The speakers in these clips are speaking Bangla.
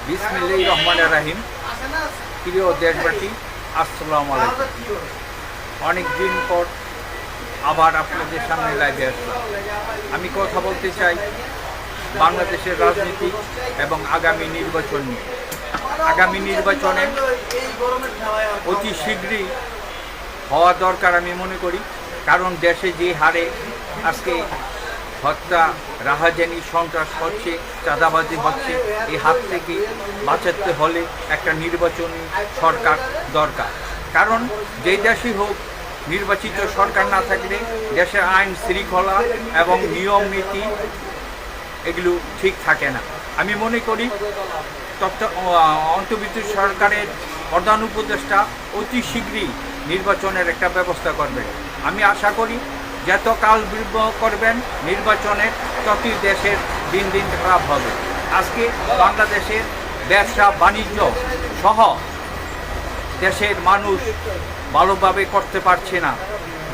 বিসমিল্লাহির রহমানির রহিম। প্রিয় দেশবাসী, আসসালামু আলাইকুম। অনেক দিন পর আবার আপনাদের সামনে লাইভে আসলাম। আমি কথা বলতে চাই বাংলাদেশের রাজনীতি এবং আগামী নির্বাচন নিয়ে। আগামী নির্বাচনে অতি শীঘ্রই হওয়া দরকার আমি মনে করি, কারণ দেশে যে হারে আজকে হত্যা, রাহাজানি, সন্ত্রাস হচ্ছে, চাঁদাবাজি হচ্ছে, এই হাত থেকে বাঁচাতে হলে একটা নির্বাচনী সরকার দরকার। কারণ যেই দেশই হোক, নির্বাচিত সরকার না থাকলে দেশের আইন শৃঙ্খলা এবং নিয়ম নীতি এগুলো ঠিক থাকে না। আমি মনে করি অন্তর্বর্তী সরকারের প্রধান উপদেষ্টা অতি শীঘ্রই নির্বাচনের একটা ব্যবস্থা করবেন। আমি আশা করি যত কাল বিলম্ব করবেন নির্বাচনের, ততই দেশের দিন দিন খারাপ হবে। আজকে বাংলাদেশের ব্যবসা বাণিজ্য সহ দেশের মানুষ ভালোভাবে করতে পারছে না।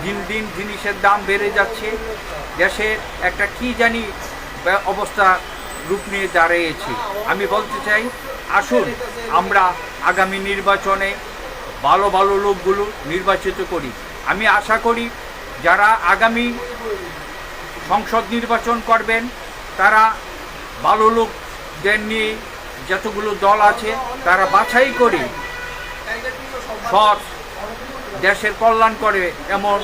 দিন দিন জিনিসের দাম বেড়ে যাচ্ছে। দেশের একটা কি জানি অবস্থা রূপ নিয়ে দাঁড়িয়েছে। আমি বলতে চাই, আসুন আমরা আগামী নির্বাচনে ভালো ভালো লোকগুলো নির্বাচিত করি। আমি আশা করি যারা আগামী সংসদ নির্বাচন করবেন তারা ভালো লোকদের নিয়ে, যতগুলো দল আছে তারা বাছাই করে সৎ দেশের কল্যাণ করে এমন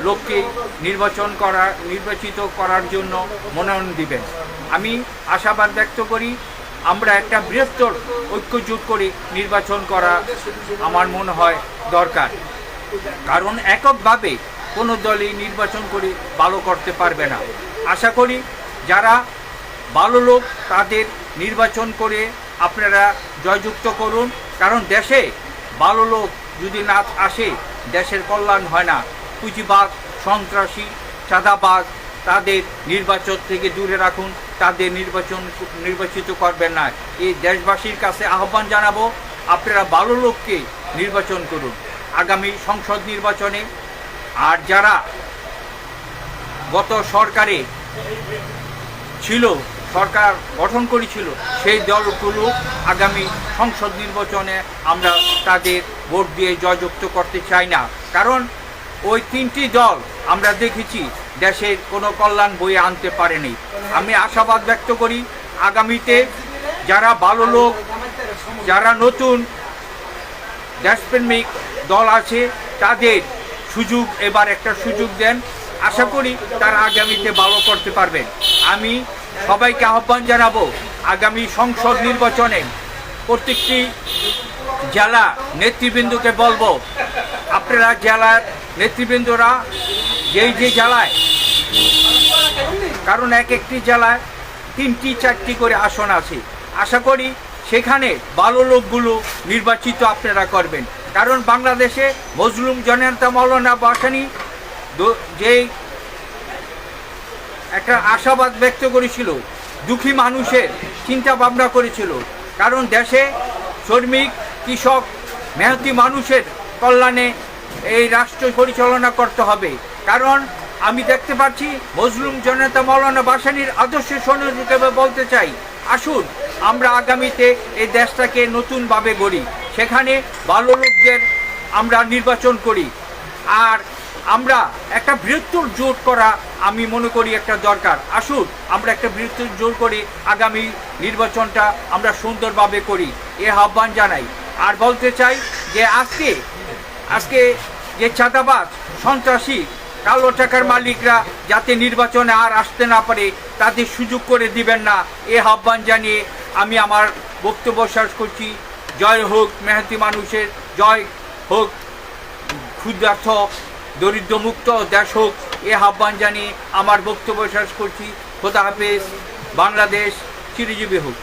লোককে নির্বাচিত করার জন্য মনোনয়ন দিবেন। আমি আশাবাদ ব্যক্ত করি আমরা একটা বৃহত্তর ঐক্যজোট করে নির্বাচন করা আমার মনে হয় দরকার। কারণ এককভাবে কোনো দলই নির্বাচন করে ভালো করতে পারবে না। আশা করি যারা ভালো লোক তাদের নির্বাচন করে আপনারা জয়যুক্ত করুন। কারণ দেশে ভালো লোক যদি না আসে দেশের কল্যাণ হয় না। পুঁজিবাদ, সন্ত্রাসী, চাঁদাবাজ তাদের নির্বাচন থেকে দূরে রাখুন, তাদের নির্বাচিত করবেন না। এই দেশবাসীর কাছে আহ্বান জানাবো, আপনারা ভালো লোককে নির্বাচন করুন আগামী সংসদ নির্বাচনে। আর যারা গত সরকারে ছিল, সরকার গঠন করেছিল, সেই দলগুলো আগামী সংসদ নির্বাচনে আমরা তাদের ভোট দিয়ে জয়যুক্ত করতে চাই না। কারণ ওই তিনটি দল আমরা দেখেছি দেশের কোনো কল্যাণ বয়ে আনতে পারেনি। আমি আশাবাদ ব্যক্ত করি আগামীতে যারা ভালো লোক, যারা নতুন দেশপ্রেমিক দল আছে তাদের এবার একটা সুযোগ দেন। আশা করি তারা আগামীতে ভালো করতে পারবেন। আমি সবাইকে আহ্বান জানাবো আগামী সংসদ নির্বাচনে প্রত্যেকটি জেলা নেতৃবৃন্দকে বলবো, আপনারা জেলার নেতৃবৃন্দরা যেই যে জেলায়, কারণ এক একটি জেলায় 3-4টি করে আসন আছে, আশা করি সেখানে ভালো লোকগুলো নির্বাচিত আপনারা করবেন। কারণ বাংলাদেশে মজলুম জননেতা মাওলানা ভাসানী যেই একটা আশাবাদ ব্যক্ত করেছিল, দুঃখী মানুষের চিন্তা ভাবনা করেছিল। কারণ দেশে শ্রমিক, কৃষক, মেহনতি মানুষের কল্যাণে এই রাষ্ট্র পরিচালনা করতে হবে। কারণ আমি দেখতে পাচ্ছি মজলুম জননেতা মাওলানা ভাসানীর আদর্শের সন্নিহিতভাবে বলতে চাই, আসুন আমরা আগামীতে এই দেশটাকে নতুনভাবে গড়ি, সেখানে ভালো লোকদের আমরা নির্বাচন করি। আর আমরা একটা বৃহত্তর জোট করা আমি মনে করি একটা দরকার। আসুন আমরা একটা বৃহত্তর জোট করে আগামী নির্বাচনটা আমরা সুন্দরভাবে করি, এ আহ্বান জানাই। আর বলতে চাই যে আজকে যে চাঁদাবাজ, সন্ত্রাসী, কালো টাকার মালিকরা যাতে নির্বাচনে আর আসতে না পারে তাদের সুযোগ করে দিবেন না, এ আহ্বান জানিয়ে আমি আমার বক্তব্য শেষ করছি। জয় হোক মেহনতি মানুষের, জয় হোক ক্ষুদ্রার্থ দরিদ্রমুক্ত দেশ হোক, এ আহ্বান জানিয়ে আমার বক্তব্য শেষ করছি। খোদা হাফেজ। বাংলাদেশ চিরজীবী হোক।